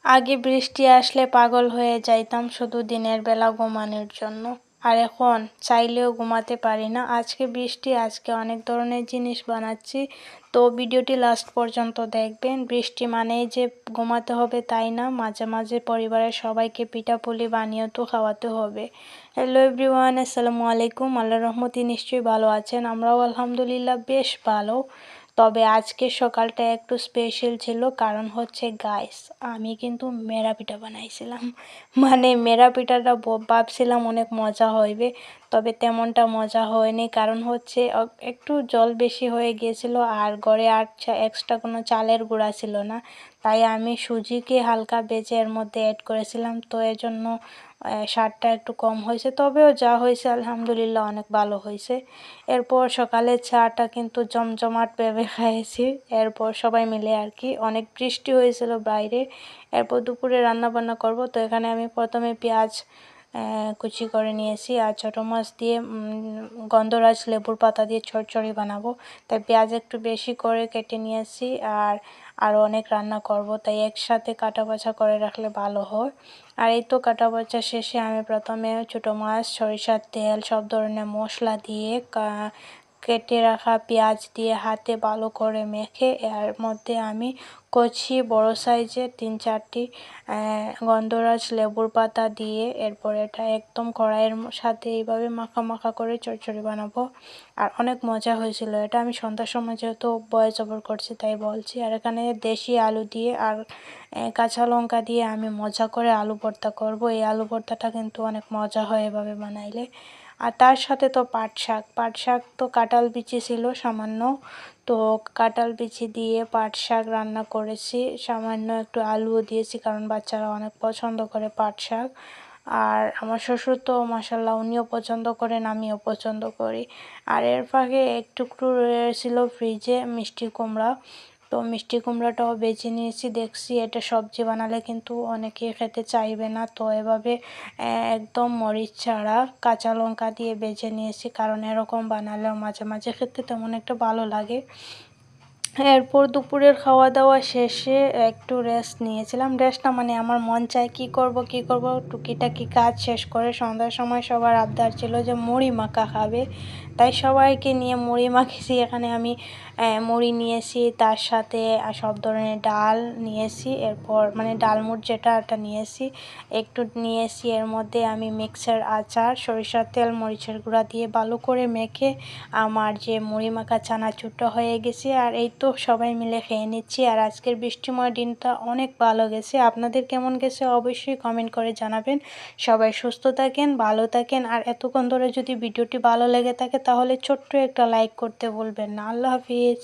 আগে বৃষ্টি আসলে পাগল হয়ে যাইতাম শুধু দিনের বেলা ঘুমানোর জন্য। আর এখন চাইলেও ঘুমাতে পারি না। আজকে বৃষ্টি, আজকে অনেক ধরনের জিনিস বানাচ্ছি। তো ভিডিওটি লাস্ট পর্যন্ত দেখবেন। বৃষ্টি মানেই যে ঘুমাতে হবে তাই না, মাঝে মাঝে পরিবারের সবাইকে পিঠাপুলি বানিয়ে তো খাওয়াতে হবে। হ্যালো এভরিওয়ান, আসসালামু আলাইকুম। আল্লাহর রহমতে নিশ্চয়ই ভালো আছেন। আমরাও আলহামদুলিল্লাহ বেশ ভালো। তবে আজকের সকালটা একটু স্পেশাল ছিল, কারণ হচ্ছে গাইস, আমি কিন্তু মেরা পিঠা বানাইছিলাম। মানে মেরা পিঠাটা ভাবছিলাম অনেক মজা হইবে, তবে তেমনটা মজা হয়নি। কারণ হচ্ছে একটু জল বেশি হয়ে গিয়েছিল, আর ঘরে আর এক্সট্রা কোনো চালের গুঁড়া ছিল না। তাই আমি সুজিকে হালকা বেজে এর মধ্যে অ্যাড করেছিলাম, তো এজন্য স্বাদটা একটু কম হয়েছে। তবেও যা হয়েছে আলহামদুলিল্লাহ অনেক ভালো হয়েছে। এরপর সকালের চাটা কিন্তু জমজমাট ভেবে খাইয়েছি। এরপর সবাই মিলে আর কি, অনেক বৃষ্টি হয়েছিল বাইরে। এরপর দুপুরে রান্না বান্না করব। তো এখানে আমি প্রথমে পেঁয়াজ কুচি করে নিয়েছি, আর ছোটো মাছ দিয়ে গন্ধরাজ লেবুর পাতা দিয়ে চচ্চড়ি বানাবো। তাই পেঁয়াজ একটু বেশি করে কেটে নিয়েছি, আর আরও অনেক রান্না করব, তাই একসাথে কাটা বাছা করে রাখলে ভালো হয়। আর এই তো কাটা বাছা শেষে আমি প্রথমে ছোটো মাছ, সরিষার তেল, সব ধরনের মশলা দিয়ে কেটে রাখা পেঁয়াজ দিয়ে হাতে ভালো করে মেখে এর মধ্যে আমি কচি বড় সাইজের 3-4টি গন্ধরাজ লেবুর পাতা দিয়ে এরপর এটা একদম কড়াইয়ের সাথে এইভাবে মাখা মাখা করে চচ্চড়ি বানাবো। আর অনেক মজা হয়েছিল এটা। আমি সন্ধ্যার সময় যেহেতু ভয়েস ওভার করছি তাই বলছি। আর এখানে দেশি আলু দিয়ে আর কাঁচা লঙ্কা দিয়ে আমি মজা করে আলু ভর্তা করব। এই আলু ভর্তাটা কিন্তু অনেক মজা হয় এভাবে বানাইলে। আর তার সাথে তো পাট শাক তো কাঁঠাল বিচি ছিল সামান্য, তো কাঁঠাল বিচি দিয়ে পাট শাক রান্না করেছি। সামান্য একটু আলুও দিয়েছি, কারণ বাচ্চারা অনেক পছন্দ করে পাট শাক। আর আমার শ্বশুর তো মাশাল্লাহ উনিও পছন্দ করেন, আমিও পছন্দ করি। আর এর ফাঁকে একটু রয়েছিল ফ্রিজে মিষ্টি কুমড়া, তো মিষ্টি কুমড়াটাও বেছে নিয়েছি। দেখছি এটা সবজি বানালে কিন্তু অনেকেই খেতে চাইবে না, তো এভাবে একদম মরিচ ছাড়া কাঁচা লঙ্কা দিয়ে বেছে নিয়েছি, কারণ এরকম বানালেও মাঝে মাঝে খেতে তেমন একটা ভালো লাগে। এরপর দুপুরের খাওয়া দাওয়া শেষে একটু রেস্ট নিয়েছিলাম। রেস্ট না মানে আমার মন চায় কী করব টুকিটাকি কাজ শেষ করে সন্ধ্যার সময় সবার আবদার ছিল যে মুড়ি মাখা খাবে, তাই সবাইকে নিয়ে মুড়ি মাখিয়েছি। এখানে আমি মুড়ি নিয়েছি, তার সাথে সব ধরনের ডাল নিয়েছি। এরপর মানে ডালমুট যেটা এটা নিয়েছি, একটু নিয়েছি। এর মধ্যে আমি মিক্সার আচার, সরিষার তেল, মরিচের গুঁড়া দিয়ে ভালো করে মেখে আমার যে মুড়ি মাখা চানাচুরটা হয়ে গেছে। আর এই তো সবাই মিলে খেয়ে নিচ্ছি। আর আজকের বৃষ্টিময় দিনটা অনেক ভালো গেছে। আপনাদের কেমন গেছে অবশ্যই কমেন্ট করে জানাবেন। সবাই সুস্থ থাকেন, ভালো থাকেন। আর এতক্ষণ ধরে যদি ভিডিওটি ভালো লেগে থাকে তাহলে ছোট্ট একটা লাইক করতে ভুলবেন না। আল্লাহ হাফিজ।